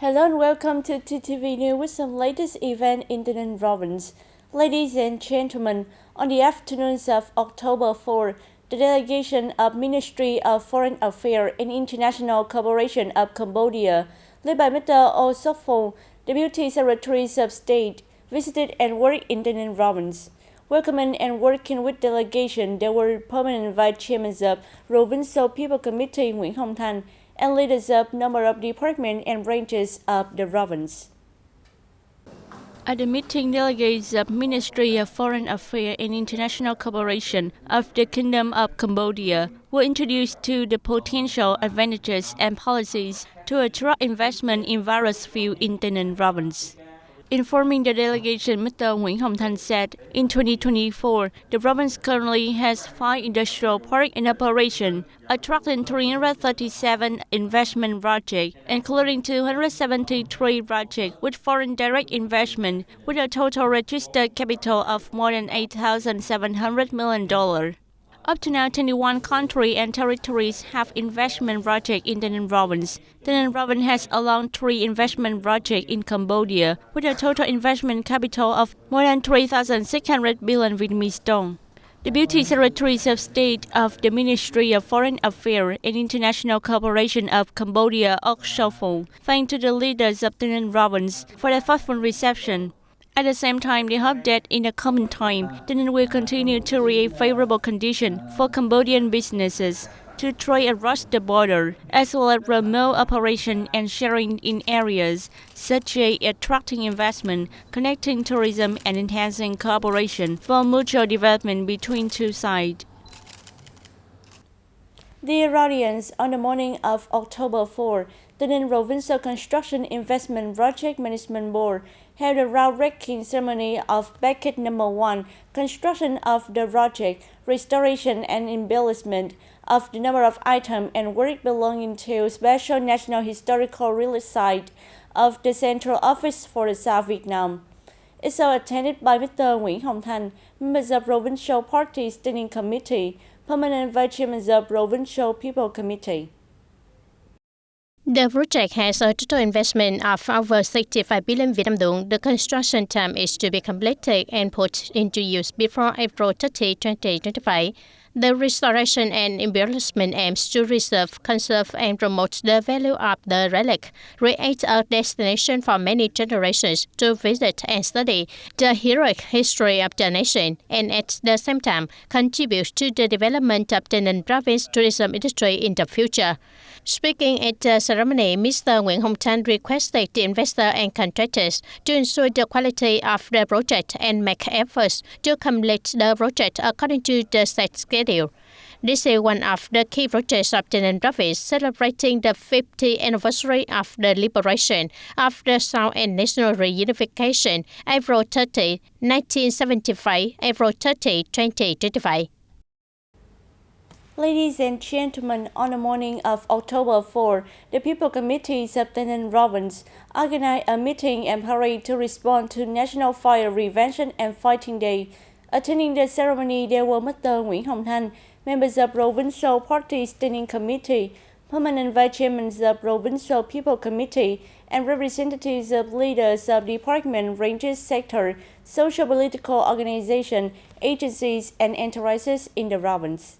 Hello and welcome to TTV News with some latest event in the province. Ladies and gentlemen, on the afternoons of October 4, the delegation of Ministry of Foreign Affairs and International Cooperation of Cambodia, led by Mr. Oh Sok-Phong, Deputy Secretary of State, visited and worked in the province. Welcoming and working with delegation, there were permanent vice chairmen of Provincial People Committee Nguyễn Hồng Thanh and leaders of number of departments and branches of the province. At the meeting, delegates of Ministry of Foreign Affairs and International Cooperation of the Kingdom of Cambodia were introduced to the potential advantages and policies to attract investment in various fields in the province. Informing the delegation, Mr. Nguyễn Hồng Thanh said, in 2024, the province currently has 5 industrial parks in operation, attracting 337 investment projects, including 273 projects with foreign direct investment, with a total registered capital of more than $8,700 million. Up to now, 21 countries and territories have investment projects in the province. The province has along 3 investment projects in Cambodia, with a total investment capital of more than 3,600 billion Vietnamese dong. Deputy Secretary of State of the Ministry of Foreign Affairs and International Cooperation of Cambodia, Oh Sok-Phong, thanked to the leaders of the province for their thoughtful reception. At the same time, they hope that in the coming time, TayNinhTV will continue to create favorable conditions for Cambodian businesses to trade across the border, as well as promote operation and sharing in areas such as attracting investment, connecting tourism, and enhancing cooperation for mutual development between two sides. Dear audience, on the morning of October 4, the Provincial Construction Investment Project Management Board held a groundbreaking ceremony of package number 1, construction of the project, restoration and embellishment of the number of items and work belonging to Special National Historical Real Estate of the Central Office for the South Vietnam. It's all attended by Mr. Nguyễn Hồng Thanh, members of Provincial Party Standing Committee, permanent vice chairman of Provincial People Committee. The project has a total investment of over 65 billion Vietnam dong. The construction time is to be completed and put into use before April 30, 2025. The restoration and embellishment aims to preserve, conserve, and promote the value of the relic, create a destination for many generations to visit and study the heroic history of the nation, and at the same time contribute to the development of the province tourism industry in the future. Speaking at the ceremony, Mr. Nguyễn Hồng Thanh requested the investor and contractors to ensure the quality of the project and make efforts to complete the project according to the set schedule. This is one of the key projects of the province, celebrating the 50th anniversary of the liberation of the South and national reunification, April 30, 1975, April 30, 2025. Ladies and gentlemen, on the morning of October 4, the People Committees of the province organized a meeting and parade to respond to National Fire Prevention and Fighting Day. Attending the ceremony, there were Mr. Nguyễn Hồng Thanh, members of Provincial Party Standing Committee, permanent vice chairmen of Provincial People Committee, and representatives of leaders of department, branches, sector, social political organizations, agencies, and enterprises in the province.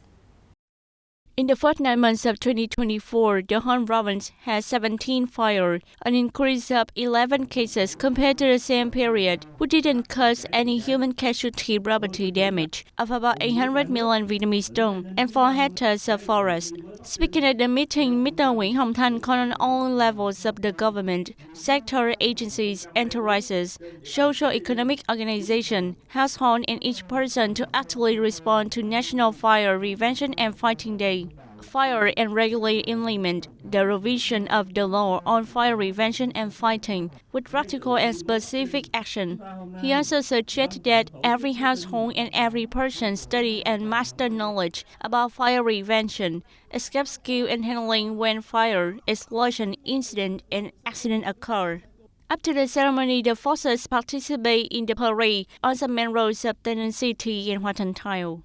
In the first 9 months of 2024, the whole province has 17 fires, an increase of 11 cases compared to the same period, which didn't cause any human casualty property damage of about 800 million Vietnamese dong and 4 hectares of forest. Speaking at the meeting, Mr. Nguyễn Hồng Thanh called on all levels of the government, sector agencies, enterprises, socio-economic organizations, households, and each person to actively respond to National Fire Prevention and Fighting Day. Fire and regularly implement the revision of the law on fire prevention and fighting with practical and specific action. He also suggested that every household and every person study and master knowledge about fire prevention, escape skill and handling when fire, explosion, incident, and accident occur. After the ceremony, the forces participate in the parade on some main roads of Tân City and Hoa Thanh Tile.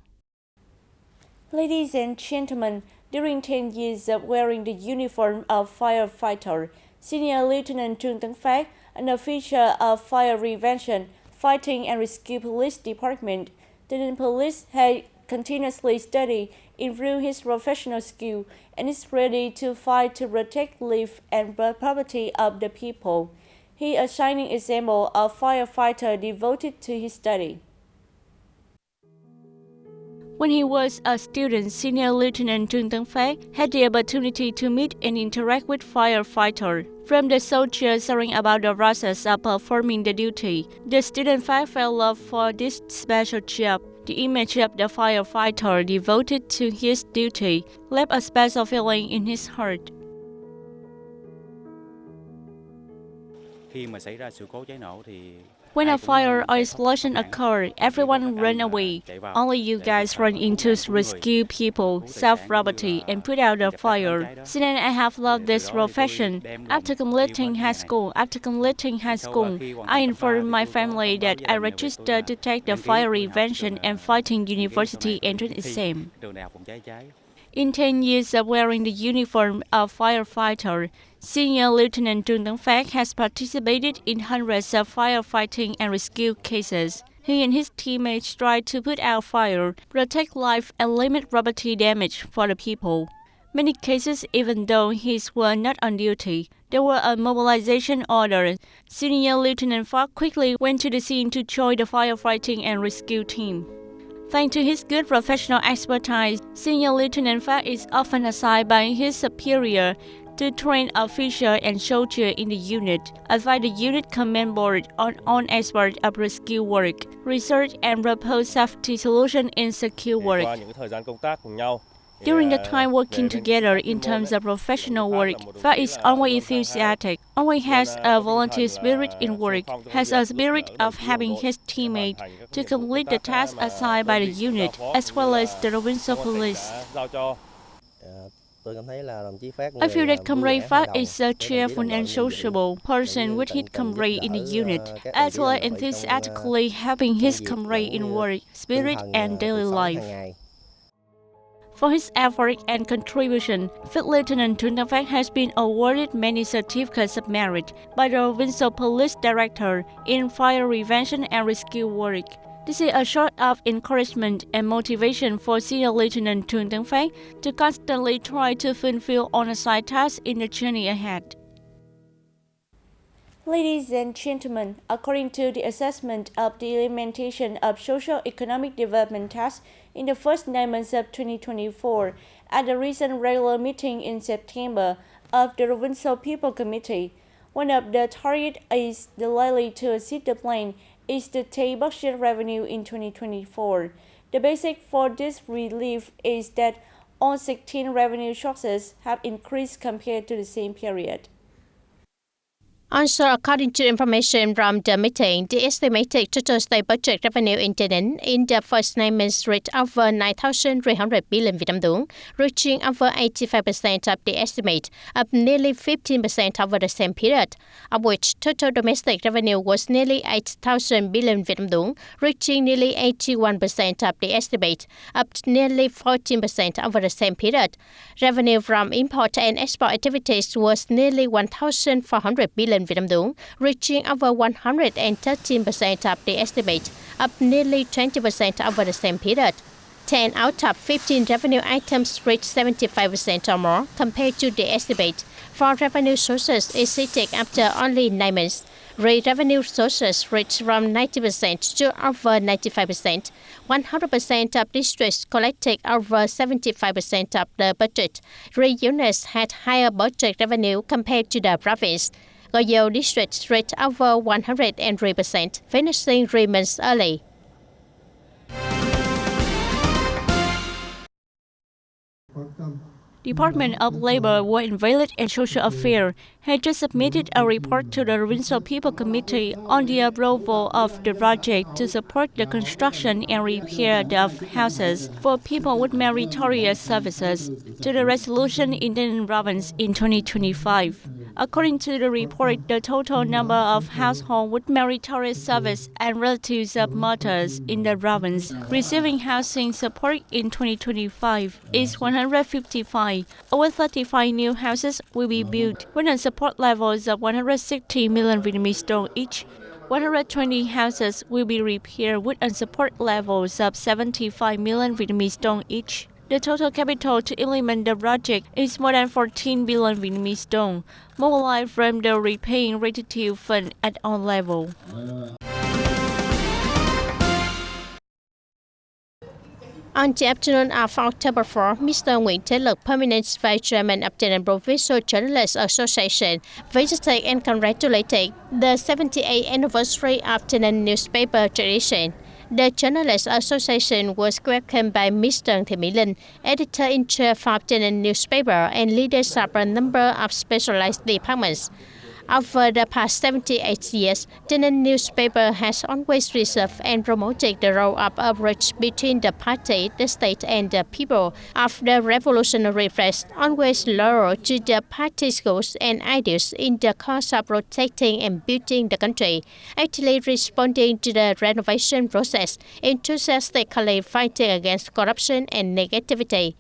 Ladies and gentlemen, during 10 years of wearing the uniform of firefighter, Senior Lieutenant Trương Tấn Phát, an official of Fire Prevention, Fighting and Rescue Police Department, TayNinhTV Police had continuously studied, improved his professional skill, and is ready to fight to protect life and property of the people. He is a shining example of firefighter devoted to his study. When he was a student, Senior Lieutenant Trương Tấn Phát had the opportunity to meet and interact with firefighters. From the soldiers sharing about the process of performing the duty, the student felt love for this special job. The image of the firefighter devoted to his duty left a special feeling in his heart. When a fire or explosion occurred, everyone ran away. Only you guys run in to rescue people, save property, and put out the fire. Since then, I have loved this profession. After completing high school, I informed my family that I registered to take the Fire Prevention and Fighting University entrance exam. In 10 years of wearing the uniform of firefighter, Senior Lieutenant Trương Tấn Phát has participated in hundreds of firefighting and rescue cases. He and his teammates tried to put out fire, protect life, and limit property damage for the people. Many cases, even though he were not on duty, there were a mobilization order. Senior Lieutenant Phát quickly went to the scene to join the firefighting and rescue team. Thanks to his good professional expertise, Senior Lieutenant Phát is often assigned by his superior to train officers and soldiers in the unit, advise the unit command board on aspects of rescue work, research and propose safety solutions in secure work. During the time working together in terms of professional work, Phát is always enthusiastic, always has a volunteer spirit in work, has a spirit of helping his teammates to complete the task assigned by the unit, as well as the provincial police. I feel that Comrade Phát is a cheerful and sociable person with his comrade in the unit, as well as enthusiastically helping his comrade in work, spirit, and daily life. For his effort and contribution, First Lieutenant Trương Tấn Phát has been awarded many certificates of merit by the Provincial Police Director in fire prevention and rescue work. This is a sort of encouragement and motivation for Senior Lieutenant Trương Tấn Phát to constantly try to fulfill on-site tasks in the journey ahead. Ladies and gentlemen, according to the assessment of the implementation of socio-economic development tasks in the first 9 months of 2024, at the recent regular meeting in September of the Provincial People Committee, one of the targets is the likely to exceed the plan is the take budget revenue in 2024. The basis for this relief is that all 16 revenue sources have increased compared to the same period. Also, according to information from the meeting, the estimated total state budget revenue in TayNinhTV in the first 9 months reached over 9,300 billion Vietnam dong, reaching over 85% of the estimate, up nearly 15% over the same period, of which total domestic revenue was nearly 8,000 billion Vietnam dong, reaching nearly 81% of the estimate, up nearly 14% over the same period. Revenue from import and export activities was nearly 1,400 billion Vietnam dong, reaching over 113% of the estimate, up nearly 20% over the same period. 10 out of 15 revenue items reached 75% or more compared to the estimate. 4 revenue sources exceeded after only 9 months. Revenue sources reached from 90% to over 95%. 100% of districts collected over 75% of the budget. Units had higher budget revenue compared to the province. Goyo district reached over 103%, finishing 3 months early. Department of Labor, Work and Village and Social Affairs had just submitted a report to the Provincial People Committee on the approval of the project to support the construction and repair of houses for people with meritorious services to the resolution in the province in 2025. According to the report, the total number of households with meritorious service and relatives of martyrs in the province receiving housing support in 2025 is 155. Over 35 new houses will be built. When support levels of 160 million Vietnamese dong each. 120 houses will be repaired with support levels of 75 million Vietnamese dong each. The total capital to implement the project is more than 14 billion Vietnamese dong, mobilized from the repaying gratitude fund at all levels. On the afternoon of October 4, Mr. Nguyễn Thế Lực, Permanent Vice Chairman of the Provincial Journalists Association, visited and congratulated the 78th anniversary of the newspaper tradition. The Journalists Association was welcomed by Mr. Thị Mỹ Linh, editor-in-chief of the newspaper and leaders of a number of specialized departments. Over the past 78 years, the newspaper has always reserved and promoted the role of a bridge between the party, the state, and the people of the revolutionary press, always loyal to the party's goals and ideals in the cause of protecting and building the country, actively responding to the renovation process, enthusiastically fighting against corruption and negativity.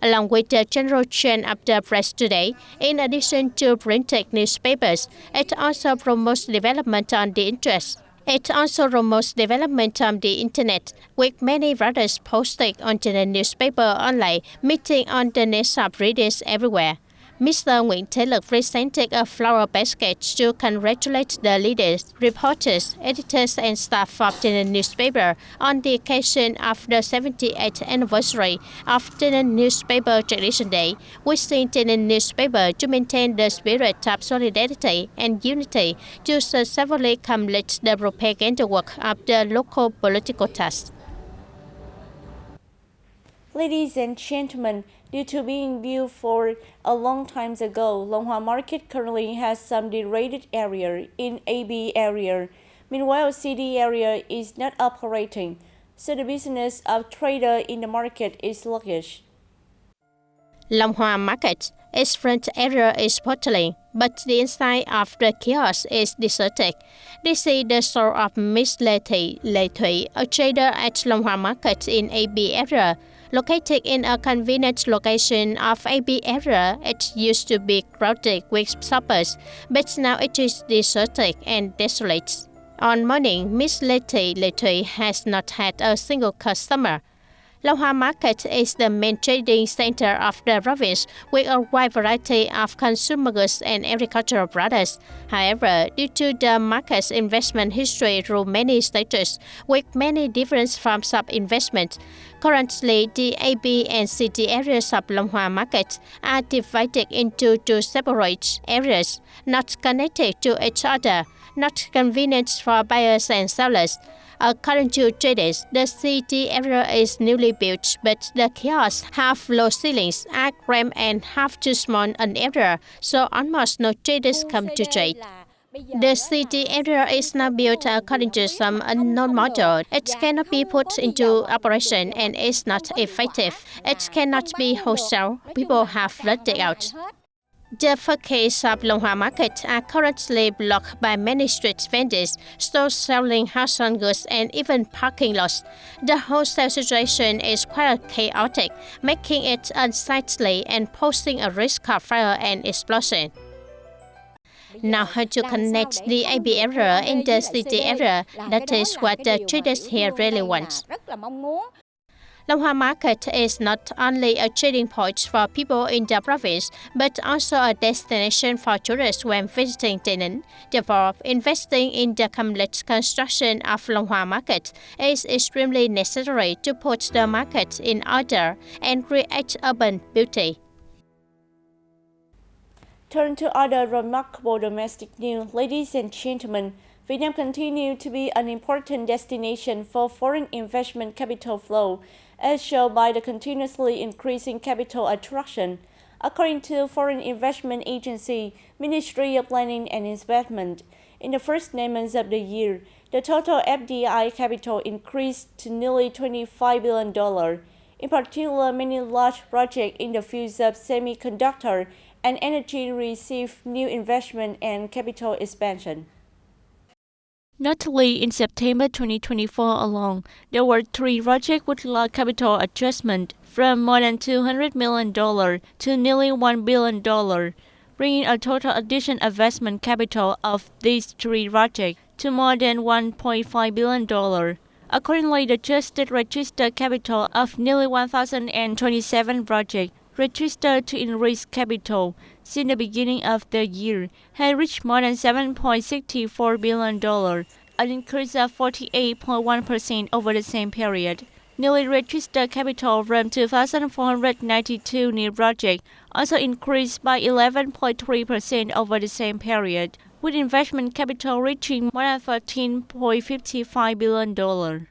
Along with the general trend of the press today, in addition to printed newspapers, it also promotes development on the internet. It also promotes development on the internet, with many writers posting on the newspaper online, meeting on the needs of readers everywhere. Mr. Nguyễn Thế Lực presented a flower basket to congratulate the leaders, reporters, editors, and staff of the newspaper on the occasion of the 78th anniversary of the Newspaper Tradition Day, wishing the newspaper to maintain the spirit of solidarity and unity to successfully complete the propaganda work of the local political task. Ladies and gentlemen, due to being built for a long time ago, Long Hoa Market currently has some degraded area in AB area. Meanwhile, CD area is not operating, so the business of trader in the market is sluggish. Long Hoa Market, its front area is sportly, but the inside of the kiosk is deserted. This is the store of Miss Lê Thủy, a trader at Long Hoa Market in AB area. Located in a convenient location of AB area, it used to be crowded with shoppers, but now it is deserted and desolate. On morning, Miss Lê Thủy has not had a single customer. Long Hoa Market is the main trading center of the province with a wide variety of consumer goods and agricultural products. However, due to the market's investment history through many stages with many different forms of investment, currently the AB and CD areas of Long Hoa Market are divided into two separate areas, not connected to each other, not convenient for buyers and sellers. According to traders, the city area is newly built, but the kiosks have low ceilings, are cramped and have too small an area, so almost no traders come to trade. The city area is now built according to some unknown model. It cannot be put into operation and is not effective. It cannot be wholesale. People have let it out. The facades of Long Hoa Market are currently blocked by many street vendors, stores selling household goods, and even parking lots. The wholesale situation is quite chaotic, making it unsightly and posing a risk of fire and explosion. Now, how to connect the AB area and the city area, that is what the traders here really want. Long Hoa Market is not only a trading point for people in the province, but also a destination for tourists when visiting Tây Ninh. Therefore, investing in the complete construction of Long Hoa Market is extremely necessary to put the market in order and create urban beauty. Turn to other remarkable domestic news. Ladies and gentlemen, Vietnam continues to be an important destination for foreign investment capital flow, as shown by the continuously increasing capital attraction. According to Foreign Investment Agency, Ministry of Planning and Investment, in the first 9 months of the year, the total FDI capital increased to nearly $25 billion. In particular, many large projects in the fields of semiconductor and energy received new investment and capital expansion. Notably, in September 2024 alone, there were 3 projects with large capital adjustment from more than $200 million to nearly $1 billion. bringing a total additional investment capital of these three projects to more than $1.5 billion. Accordingly, the adjusted registered capital of nearly 1,027 projects registered to increase capital since the beginning of the year had reached more than $7.64 billion, an increase of 48.1% over the same period. Newly registered capital from 2,492 new projects also increased by 11.3% over the same period, with investment capital reaching more than $13.55 billion.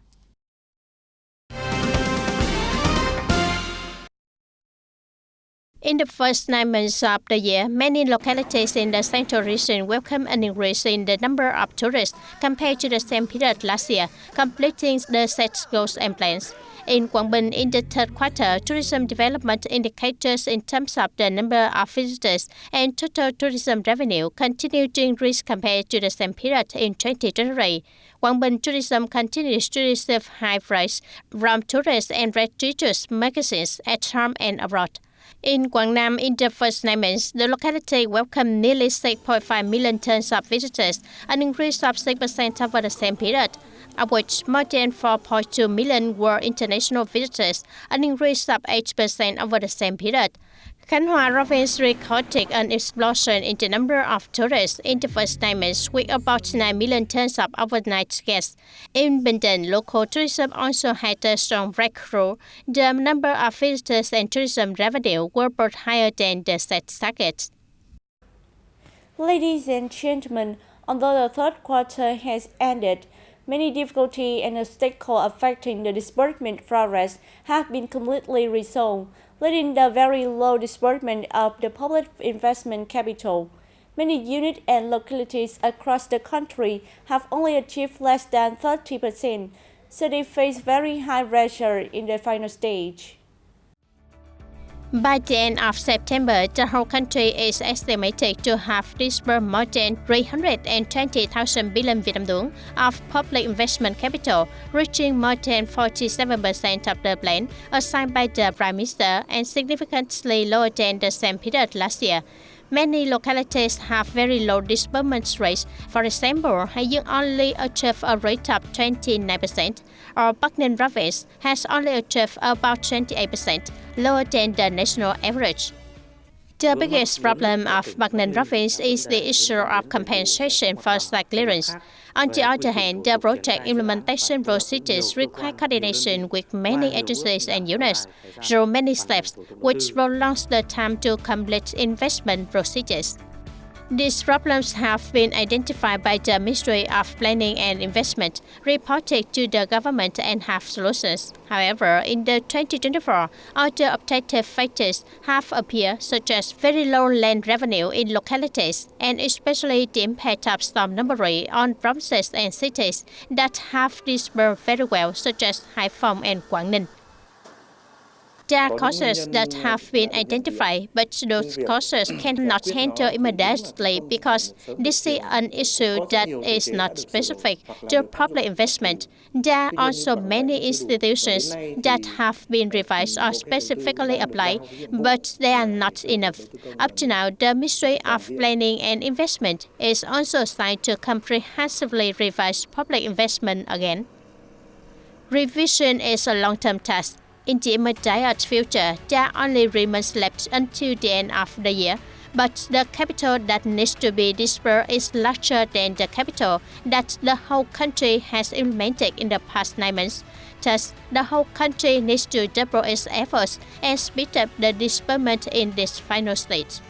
In the first 9 months of the year, many localities in the central region welcomed an increase in the number of tourists compared to the same period last year, completing the set goals and plans. In Quảng Bình, in the third quarter, tourism development indicators in terms of the number of visitors and total tourism revenue continued to increase compared to the same period in 2023. Quảng Bình tourism continues to receive high praise from tourists and prestigious magazines at home and abroad. In Quảng Nam, in the first 9 months, the locality welcomed nearly 6.5 million tons of visitors, an increase of 6% over the same period, of which more than 4.2 million were international visitors, an increase of 8% over the same period. Khánh Hòa province recorded an explosion in the number of tourists in the first 9 months with about 9 million tons of overnight guests. In Bình Định, local tourism also had a strong breakthrough. The number of visitors and tourism revenue were both higher than the set targets. Ladies and gentlemen, although the third quarter has ended, many difficulties and obstacles affecting the disbursement progress have been completely resolved, leading the very low disbursement of the public investment capital. Many units and localities across the country have only achieved less than 30%, so they face very high pressure in the final stage. By the end of September, the whole country is estimated to have disbursed more than 320,000 billion Vietnam dong of public investment capital, reaching more than 47% of the plan assigned by the Prime Minister and significantly lower than the same period last year. Many localities have very low disbursement rates. For example, Hải Dương only achieved a rate of 29%, or Bắc Ninh province has only achieved about 28%, lower than the national average. The biggest problem of Bắc Ninh province is the issue of compensation for site clearance. On the other hand, the project implementation procedures require coordination with many agencies and units through many steps, which prolongs the time to complete investment procedures. These problems have been identified by the Ministry of Planning and Investment, reported to the government and have solutions. However, in the 2024, other objective factors have appeared, such as very low land revenue in localities, and especially the impact of storm number on provinces and cities that have disbursed very well, such as Hải Phòng and Quảng Ninh. There are causes that have been identified, but those causes cannot handle immediately because this is an issue that is not specific to public investment. There are also many institutions that have been revised or specifically applied, but they are not enough. Up to now, the Ministry of Planning and Investment is also assigned to comprehensively revise public investment again. Revision is a long-term task. In the immediate future, there only remains left until the end of the year, but the capital that needs to be disbursed is larger than the capital that the whole country has implemented in the past 9 months. Thus, the whole country needs to double its efforts and speed up the disbursement in this final stage.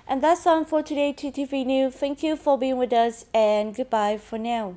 And that's all for today, TTV News. Thank you for being with us, and goodbye for now.